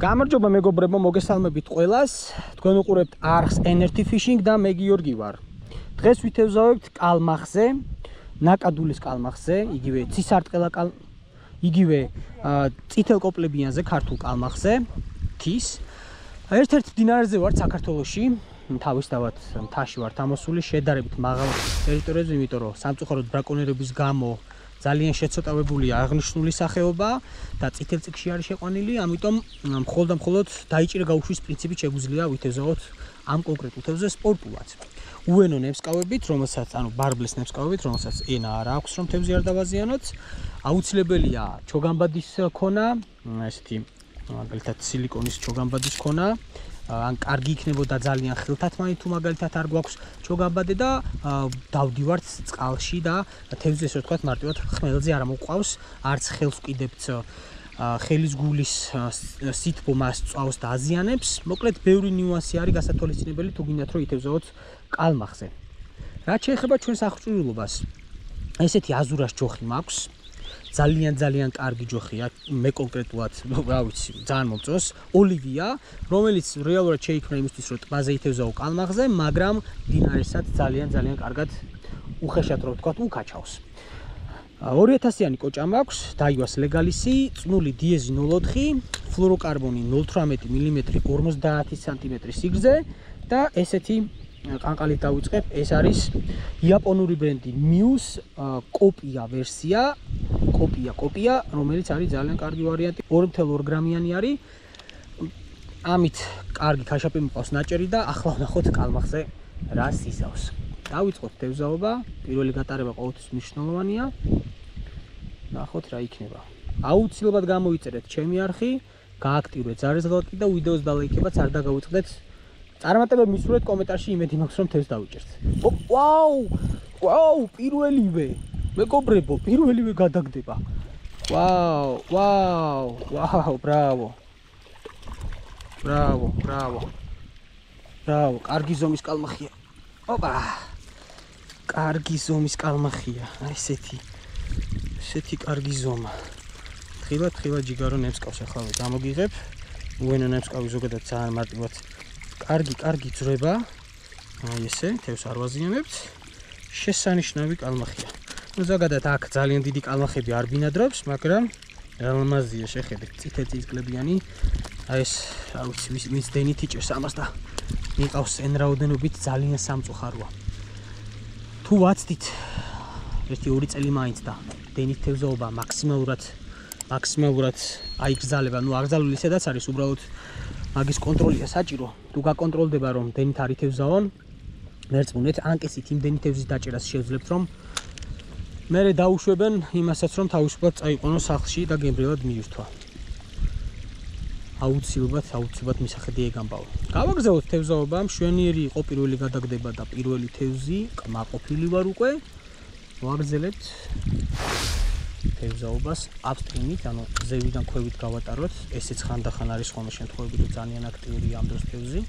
გამარჯობა მეგობრებო, მოგესალმებით ყველას. თქვენ უყურებთ არხს Energy Fishing და მე გიორგი ვარ. დღეს ვითევზავებთ კალმახზე, ნაკადულის კალმახზე, იგივე ცისარტყელა იგივე წითელკოპლებიანზე, ქართულ კალმახზე, თის. ერთ-ერთ მდინარეზე ვარ საქართველოში, თავისთავად მთაში ვარ ამოსული, შედარებით მაღალ ტერიტორიაზე, იმიტომ რომ სამწუხაროდ ბრაკონიერების გამო ძალიან შეცოტავებულია აღნიშნული სახეობა და წითელ წიგნში არის შეყვანილი, ამიტომ მხოლოდ დაიჭირა გაუხვის პრინციპით შეგვიძლია ვითევზავოთ ამ კონკრეტულ თევზზე სპორტულად. უენო ნემსკავებით, რომელსაც ანუ ბარბლის ნემსკავებით, რომელსაც ენა არ აქვს, რომ თევზი არ დავაზიანოთ. აუცილებელია ჩოგამბადის ქონა, ესეთი მაგალითად სილიკონის ჩოგამბადის ქონა. ან კარგი იქნებოდა ძალიან ხელთათმანი თუ მაგალითად არ გვაქვს ჩოგამბადე და დავდივართ წყალში და თევზი ესე ვთქვათ მარტივად ხმელზე არ მოყვავს, არც ხელს ვკიდებთ ხელის გულის სითბო მას წვავს და აზიანებს. მოკლედ ბევრი ნიუანსი არის გასათვალისწინებელი თუ გინდათ რომ ითევზავოთ კალმახზე. რაც შეეხება ჩვენს აღჭურვილობას, ესეთი აზურას ჯოხი მაქვს. ძალიან კარგი ჯოხია, მე კონკრეტულად, რა ვიცი, ძალიან მომწონს. ოლივია, რომელიც რეალურად შეიქმნა იმისთვის, რომ ტბაზე ითევზაო კალმახზე, მაგრამ მდინარესაც ძალიან კარგად უხეშად რო ვთქვათ, უკაჩავს. 2000-იანი კოჭა მაქვს, დაივას ლეგალისი, წნული დიეზი 0,4, ფლუოროკარბონი 0,18 მმ 50 სმ სიგრძე და ესეთი ყანყალით დავიწყებ. ეს არის იაპონური ბრენდი Muse კოპია ვერსია, კოპია, რომელიც არის ძალიან კარგი ვარიანტი. 2,2 გრამიანი არის. ამით კარგი ქაშაპი მყავს ნაჭერი და ახლა ვნახოთ კალმახზე რა სიზავს. დავიწყოთ თევზაობა. პირველი გატარება ყოველთვის მნიშვნელოვანია. ნახოთ რა იქნება. აუცილებლად გამოიწერეთ ჩემი არხი, გააქტიურეთ ზარისღალატი და ვიდეოს დალაიქებაც არ დაგავიწყდეთ. წარმატებები მისურვეთ კომენტარში, იმედი მაქვს რომ თევზს დავიჭერთ. ვაუ, პირველივე. მეგობრებო, პირველივე გადაგდება. ვაუ, ბრავო. კარგი ზომის კალმახია. კარგი ზომის კალმახია. აი ესეთი კარგი ზომა. თხილად ჯიგარო ნემსკავს ახლა გამოგიღებ. უენო ნემსკავი ზოგადად ძალიან მარტივად კარგი ძრება. აი ესე, თევზს არ ვაზიანებთ. შესანიშნავი კალმახია. ზოგადად აქ ძალიან დიდი კალმახები არ ბინადრობს, მაგრამ რამაზია შეხედეთ, წითელწიგნებიანი. აი ეს, რა ვიცი, მის დენით იჭერს ამას და მიყავს ენრაოდენობით ძალიან სამწუხაროა. თუ ვაცდით 1-2 წელი მაინც და დენით თევზაობა მაქსიმალურად აიგზალება, აკრძალული ისედაც არის, უბრალოდ მაგის კონტროლია საჭირო. თუ გაკონტროლდება რომ დენით არ ითევზაონ, მერწმუნეთ, ანკესით იმ დენით თევზის დაჭერას შეძლებთ, რომ მერე დაუშვებენ იმასაც, რომ თავისუფლად წაიყვანონ სახლში და გემრიელად მიირთვა. აუცილებლად მისახედი ეგ ამბავი. გავაგზავნოთ თევზაობა, მშვენიერი იყო პირველი გადაგდება და პირველი თევზი, კმაყოფილი ვარ უკვე. ვაგრძელებთ თევზაობას აპსტრიმით, ანუ ზევიდან ქვევით გავატაროთ. ესეც ხანდახან არის ხოლმე შემთხვევები, რომ ძალიან აქტიურია ამ დროს თევზი.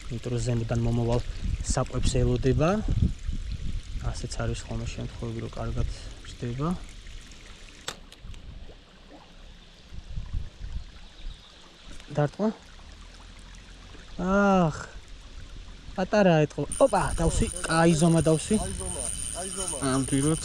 იმიტომ რომ ზემოდან მომავალ საკვებს ელოდება. ასეც არის ხოლმე შემთხვევები, რომ კარგად ჭდება. დარტყმა? პატარა ეტყო. დავსვი, კაი ზომა დავსვი. ამდროინდ.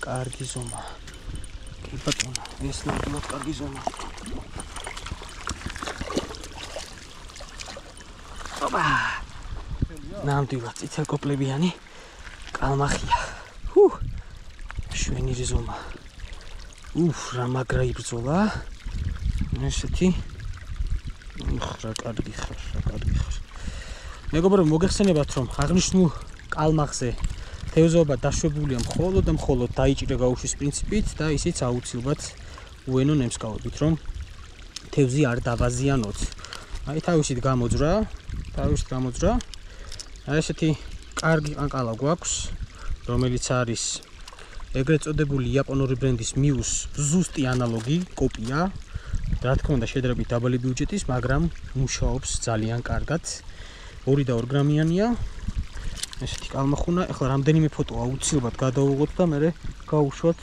კარგი ზომა. კი ბატონო, ეს ნამდვილად კარგი ზომა. ნამდვილად წითელკოპლებიანი კალმახია. შვენიერი ზომა. რა მაგრა იბრძოლა. ესეთი. რა კარგი ხარ. მეგობრებო, მოგეხსენებათ რომ აღნიშნულ კალმახზე თევზაობა დაშვებულია მხოლოდ დაიჭირა გაუხვის პრინციპით და ისიც აუცილებლად უენო ნემსკავებით, რომ თევზი არ დავაზიანოთ. აი თავისით გამოძრა. აი ესეთი კარგი ყანყალა გვაქვს, რომელიც არის ეგრეთ წოდებული იაპონური ბრენდის Muse ზუსტი ანალოგი, კოპია. რა თქმა უნდა, შედარებით დაბალი ბიუჯეტის, მაგრამ მუშაობს ძალიან კარგად. 2-2 გრამიანია. ესეთი კალმახუნა, ახლა რამდენიმე ფოტო აუცილებლად გადავუღოთ და მე გავუშვათ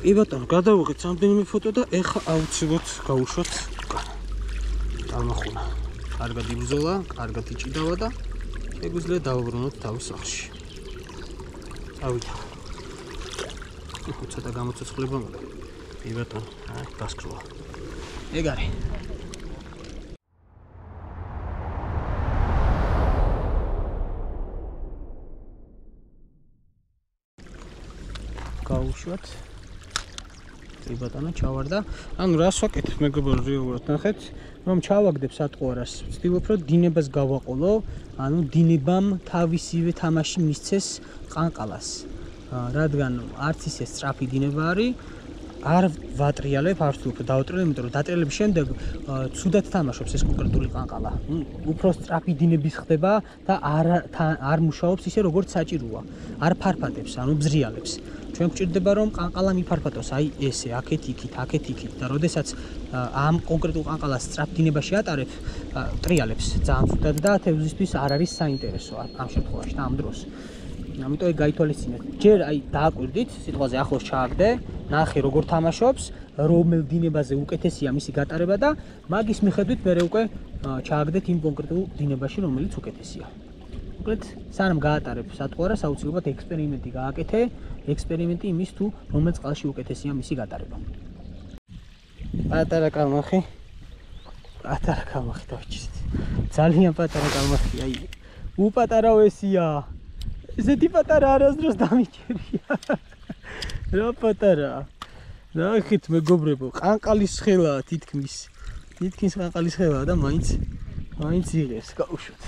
კი ბატონო, გადავიღეთ რამდენიმე ფოტო და ეხა აუცილებლად გავუშვათ უკან. Dalmaxuna. კარგად იბრძოლა, კარგად იჭიდავა და შეგვიძლია დავუბრუნოთ თავის სახლში. ავიდა. ცოტა გამოცოცხლება მოდი. კი ბატონო, დასკროლა. ეგ არის. გავუშვათ. კი ბატონო, ჩავარდა. ანუ რას ვაკეთებ მეგობრებო, რეალურად ნახეთ, რომ ჩავაგდებ სატყუარას. ვცდილობ, რომ დინებას გავაყოლო, ანუ დინებამ თავისივე თამაში მისცეს ყანყალას. რადგან არც ისე სწრაფი დინება არის, არ ვატრიალებ, არ ვთქვი, დავატრიალებ, იმიტომ რომ დატრიალების შემდეგ ცუდად თამაშობს ეს კონკრეტული ყანყალა. უფრო სწრაფი დინების ხდება და არ მუშაობს ისე როგორც საჭიროა. არ ფარფატებს, ანუ ბზრიალებს. ჩვენ გვჭირდება რომ ყანყალა მიფარფატოს, აი ესე, აქეთ იქით, აქეთ იქით და როდესაც ამ კონკრეტულ ყანყალას სწრაფ დინებაში ატარებ, ტრიალებს ძალიან ცუდად და თევზისთვის არ არის საინტერესო ამ შემთხვევაში და ამ დროს. ამიტომ ეგ გაითვალისწინეთ. ჯერ აი დააკვირდით, სიტყვაზე ახლოს ჩააგდე, ნახე როგორ თამაშობს, რომელ დინებაზე უკეთესია მისი გატარება და მაგის მიხედვით მე უკვე ჩააგდეთ იმ კონკრეტულ დინებაში, რომელიც უკეთესია. მოკლედ, სანამ გაატარებ სატყუარას, აუცილებლად ექსპერიმენტი გააკეთე, ექსპერიმენტი იმის თუ რომელ წყალში უკეთესია მისი გატარება. პატარა კალმახი. პატარა კალმახი დავიჭირეთ. ძალიან პატარა კალმახი, აი უპატარავ ესია. ესეთი პატარა არასდროს დამიჭერია. რა პატარა. ნახეთ მეგობრებო, ყანყალის ხელაა თითქმის. თითქმის ყანყალის ხელაა და მაინც იღებს, გავუშვათ.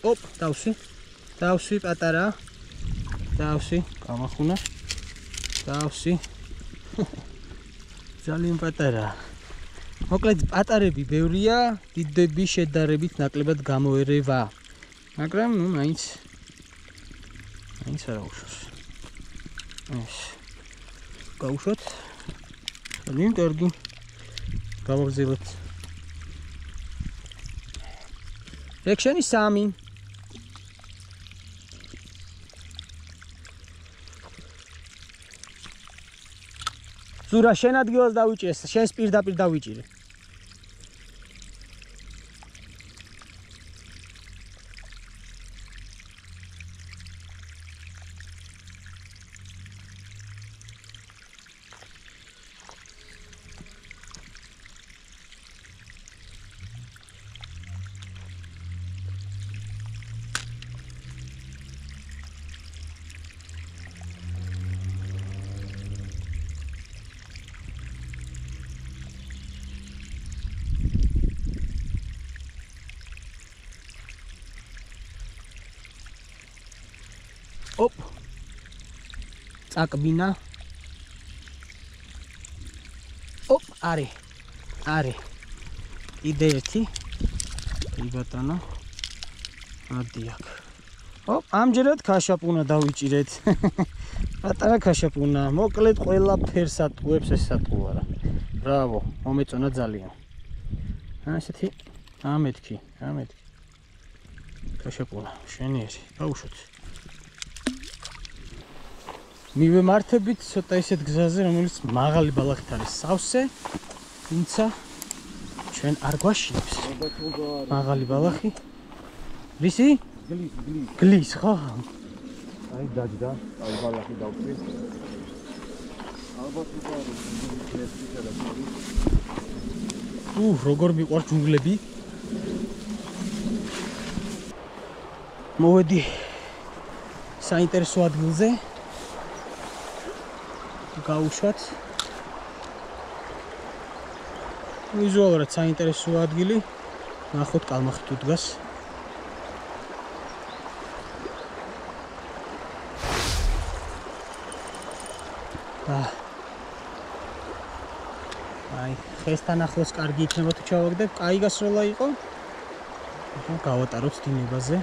ოპ, დავსვი პატარა. დავსვი, გამახუნა. დავსვი. ძალიან პატარა. მოკლედ პატარები ბევრია, დიდები შედარებით ნაკლებად გამოერევა. მაგრამ ნუ მაინც არა უშვს. ეს. გავუშვათ. ძალიან კარგი. გავაგზავნოთ. ექშენი 3. ზურა შენ ადგილას დავიჭირე, შენს პირდაპირ დავიჭირე. ოპ. წაკბინა. ოპ, არი. კიდე ერთი. კი ბატონო. ადიაკ. ოპ, ამჯერად ქაშაპუნა დავიჭირეთ. პატარა ქაშაპუნა. მოკლედ ყველა ფერს ატყუებს ეს სატყუარა. ბრავო, მომეწონა ძალიან. ასეთი ამეთქი. ქაშაპუნა, შენიერი. გავუშვოთ. მივემართებით ცოტა ისეთ გზაზე, რომელიც მაღალი ბალახით არის სავსე, თუმცა ჩვენ არ გვაშინებს. მაღალი ბალახი. რისი? გლის, ხო? აი დაჯდა, აი ბალახი დავწვი. ალბათ უყაროს, როგორ მიყვარს ჯუნგლები. მოვედი საინტერესო ადგილზე. გავუშვათ. ვიზუალურად საინტერესო ადგილი. ნახოთ კალმახი თუ დგას. აი, ხესთან ახლოს კარგი იქნება თუ ჩავაგდებ, კაი გასროლა იყო. ახლა გავატაროთ დინებაზე.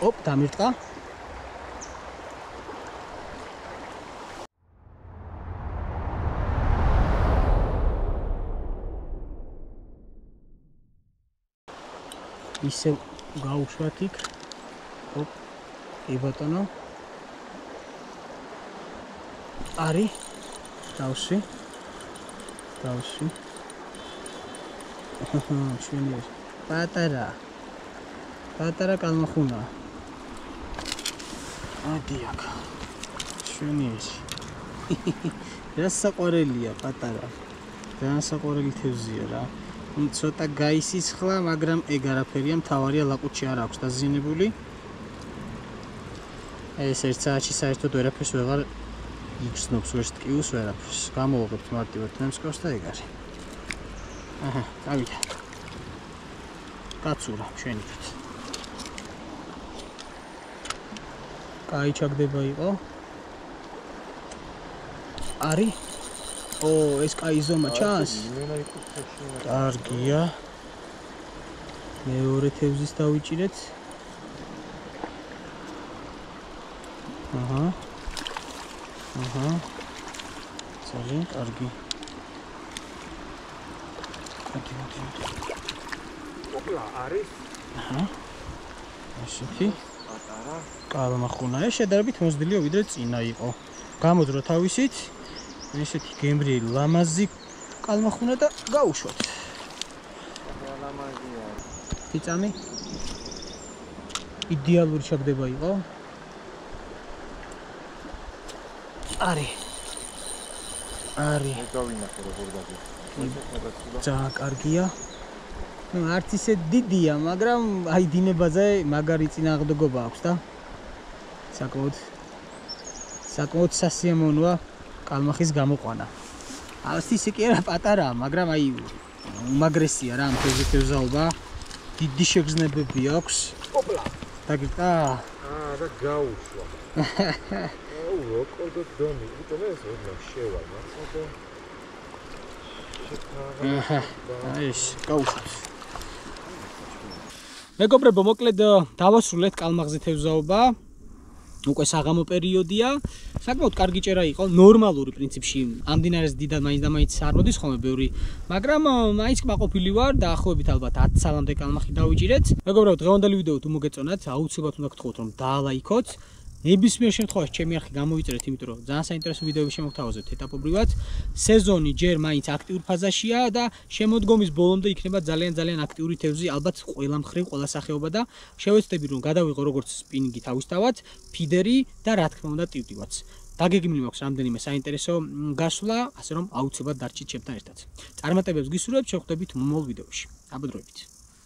ოპ, დამირტყა. ისე გავუშვათ იქ. ოპ, კი ბატონო. არის დავში. შვენია. პატარა კალმახუნა. ადი აქ. შვენია. რა საყვარელია პატარა. ძალიან საყვარელი თევზია რა. ცოტა გაისისხლა, მაგრამ ეგ არაფერია, მთავარია ლაყუჩი არ აქვს დაზიანებული. ეს ერთ საათში საერთოდ ვერაფერს ვეღარ იგრძნობს, ვერც ტკივილს, ვერაფერს. გამოვაღებთ მარტივად ნემსკოვს და ეგ არის. აჰა, ავიდა. კაცურა, მშვენივრად. კაი ჩაგდება იყო. არის? ო, ეს კაი ზომა ჩანს? კარგია. მეორე თევზის დავიჭირეთ. აჰა. ძალიან კარგი. ოპლა არის? აჰა. ასეთი პატარა კალმახუნა. ეს შედარებით მოზრდილია ვიდრე წინა იყო. გამოძრო თავისით. ესეთი გემრიელი ლამაზი კალმახუნა და გაუშვათ. ლამაზია. თიწამი. იდეალური ჩაგდება იყო. არის. გავინახე როგორ გადის. ძალიან კარგია. ნუ არც ისე დიდია, მაგრამ აი დინებაზე მაგარი წინააღმდეგობა აქვს და საკმაოდ სასიამოვნოა კალმახის გამოყვანა. ავსი ისე კი არა პატარაა, მაგრამ აი უმაგრესია რა ამ თევზაობა. დიდი შეგრძნებები აქვს. ოპლა. დაგიტა. და გაუშვა. როგორ დონი, იმიტომ ეს უნდა შევა, მაგრამ ეს გაუშვათ. მეგობრებო, მოკლედ დავასრულეთ კალმახზე თევზაობა. უკვე საღამო პერიოდია. საკმაოდ კარგი ჭერა იყო, ნორმალური პრინციპში. ამ დინარეს დიდად მაინც არ მოდის ხოლმე ბევრი, მაგრამ მაინც კმაყოფილი ვარ, დაახლოებით ალბათ 10 სალამდე კალმახი დავიჭირეთ. მეგობრებო, დღევანდელი ვიდეო თუ მოგეწონათ, აუცილებლად უნდა გთხოვოთ რომ დაალაიქოთ. ნებისმიერ შემთხვევაში ჩემი არხი გამოვიწერეთ, იმიტომ რომ ძალიან საინტერესო ვიდეოები შემოგთავაზებთ ეტაპობრივად. სეზონი ჯერ მაინც აქტიურ ფაზაშია და შემოდგომის ბოლომდე იქნება ძალიან აქტიური თევზი, ალბათ ყველა მხრივ, ყველა სახეობა და შევეცდები რომ გადავიღო როგორც სპინინგი თავისთავად, ფიდერი და რა თქმა უნდა ტივტივაც. დაგეგმილი მაქვს რამდენიმე საინტერესო გასვლა, ასე რომ აუცილებლად დარჩით ჩემთან ერთად. წარმატებებს გისურვებთ, შევხვდებით მომავალ ვიდეოში. აბადროებით.